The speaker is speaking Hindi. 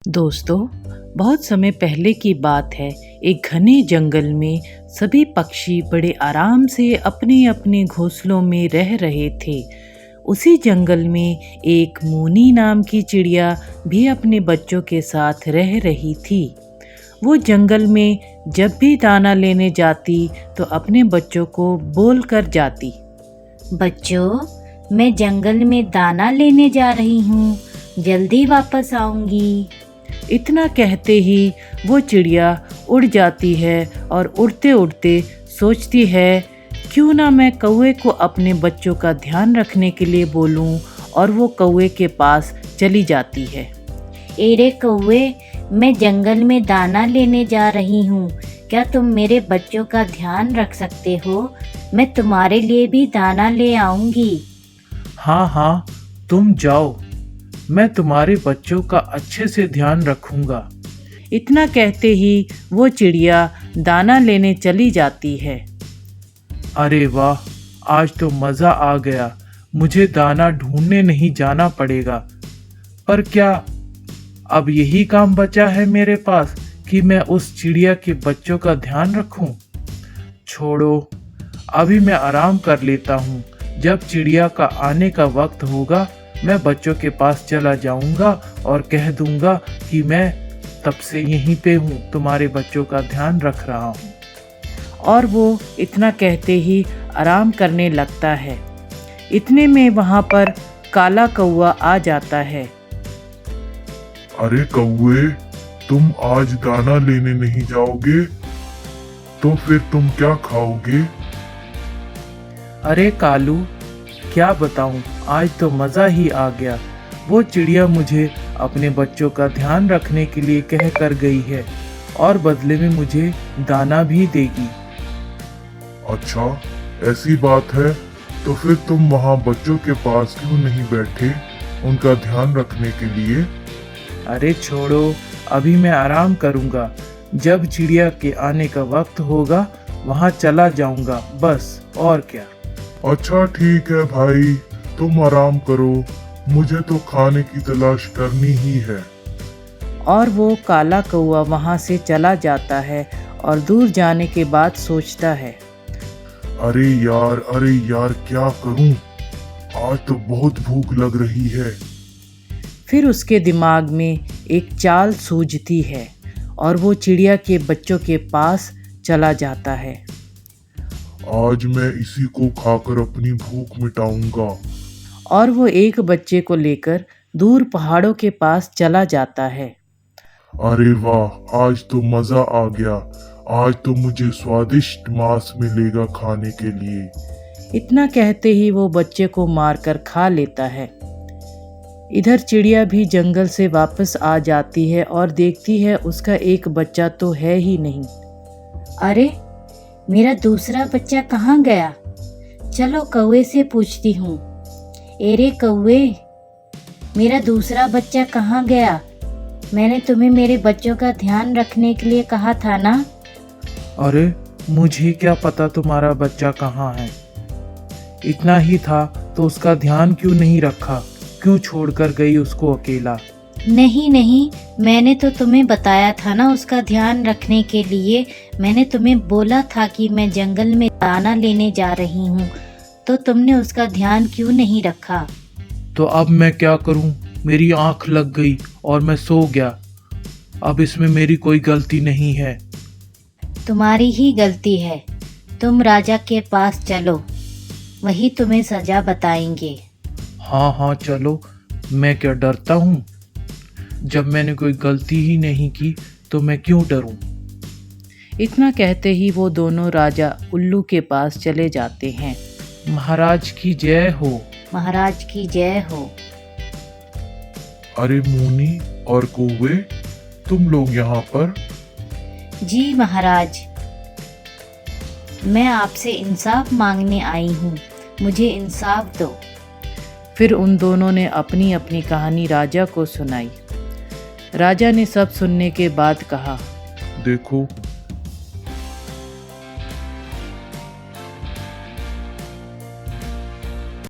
दोस्तों, बहुत समय पहले की बात है। एक घने जंगल में सभी पक्षी बड़े आराम से अपने अपने घोंसलों में रह रहे थे। उसी जंगल में एक मूनी नाम की चिड़िया भी अपने बच्चों के साथ रह रही थी। वो जंगल में जब भी दाना लेने जाती तो अपने बच्चों को बोल कर जाती, बच्चों, मैं जंगल में दाना लेने जा रही हूँ, जल्दी वापस आऊंगी। इतना कहते ही वो चिड़िया उड़ जाती है और उड़ते उड़ते सोचती है, क्यों ना मैं कौवे को अपने बच्चों का ध्यान रखने के लिए बोलूं। और वो कौवे के पास चली जाती है। एरे कौवे, मैं जंगल में दाना लेने जा रही हूँ, क्या तुम मेरे बच्चों का ध्यान रख सकते हो? मैं तुम्हारे लिए भी दाना ले आऊंगी। हाँ हाँ, तुम जाओ, मैं तुम्हारे बच्चों का अच्छे से ध्यान रखूंगा। इतना कहते ही वो चिड़िया दाना लेने चली जाती है। अरे वाह, आज तो मज़ा आ गया। मुझे दाना ढूंढने नहीं जाना पड़ेगा। पर क्या अब यही काम बचा है मेरे पास कि मैं उस चिड़िया के बच्चों का ध्यान रखूं? छोड़ो, अभी मैं आराम कर लेता हूँ। जब चिड़िया का आने का वक्त होगा, मैं बच्चों के पास चला जाऊंगा और कह दूंगा कि मैं तब से यहीं पे हूँ, तुम्हारे बच्चों का ध्यान रख रहा हूँ। और वो इतना कहते ही आराम करने लगता है। इतने में वहाँ पर काला कौवा आ जाता है। अरे कौवे, तुम आज दाना लेने नहीं जाओगे? तो फिर तुम क्या खाओगे? अरे कालू, क्या बताऊं, आज तो मज़ा ही आ गया। वो चिड़िया मुझे अपने बच्चों का ध्यान रखने के लिए कह कर गई है और बदले में मुझे दाना भी देगी। अच्छा, ऐसी बात है तो फिर तुम वहाँ बच्चों के पास क्यों नहीं बैठे उनका ध्यान रखने के लिए? अरे छोड़ो, अभी मैं आराम करूंगा। जब चिड़िया के आने का वक्त होगा, वहाँ चला जाऊंगा, बस और क्या। अच्छा ठीक है भाई, तुम आराम करो, मुझे तो खाने की तलाश करनी ही है। और वो काला कौवा वहाँ से चला जाता है और दूर जाने के बाद सोचता है, अरे यार क्या करूं? आज तो बहुत भूख लग रही है। फिर उसके दिमाग में एक चाल सूझती है और वो चिड़िया के बच्चों के पास चला जाता है। आज मैं इसी को खाकर अपनी भूख मिटाऊंगा। और वो एक बच्चे को लेकर दूर पहाड़ों के पास चला जाता है। अरे वाह, आज तो मजा आ गया। आज तो मुझे स्वादिष्ट मांस मिलेगा खाने के लिए। इतना कहते ही वो बच्चे को मारकर खा लेता है। इधर चिड़िया भी जंगल से वापस आ जाती है और देखती है उसका एक बच्चा तो है ही नहीं। अरे, मेरा दूसरा बच्चा कहाँ गया? चलो कौवे से पूछती हूँ। एरे कौवे, मेरा दूसरा बच्चा कहाँ गया? मैंने तुम्हें मेरे बच्चों का ध्यान रखने के लिए कहा था ना? अरे, मुझे क्या पता तुम्हारा बच्चा कहाँ है। इतना ही था तो उसका ध्यान क्यों नहीं रखा? क्यों छोड़कर गई उसको अकेला? नहीं, मैंने तो तुम्हें बताया था ना उसका ध्यान रखने के लिए। मैंने तुम्हें बोला था कि मैं जंगल में दाना लेने जा रही हूँ, तो तुमने उसका ध्यान क्यों नहीं रखा? तो अब मैं क्या करूं? मेरी आंख लग गई और मैं सो गया। अब इसमें मेरी कोई गलती नहीं है। तुम्हारी ही गलती है। तुम राजा के पास चलो, वही तुम्हें सजा बताएंगे। हाँ हाँ चलो, मैं क्या डरता हूँ? जब मैंने कोई गलती ही नहीं की तो मैं क्यों डरूं? इतना कहते ही वो दोनों राजा उल्लू के पास चले जाते हैं। महाराज की जय हो। महाराज की जय हो। अरे मूनी और कौवे, तुम लोग यहाँ पर? जी महाराज, मैं आपसे इंसाफ मांगने आई हूँ, मुझे इंसाफ दो। फिर उन दोनों ने अपनी अपनी कहानी राजा को सुनाई। राजा ने सब सुनने के बाद कहा, देखो,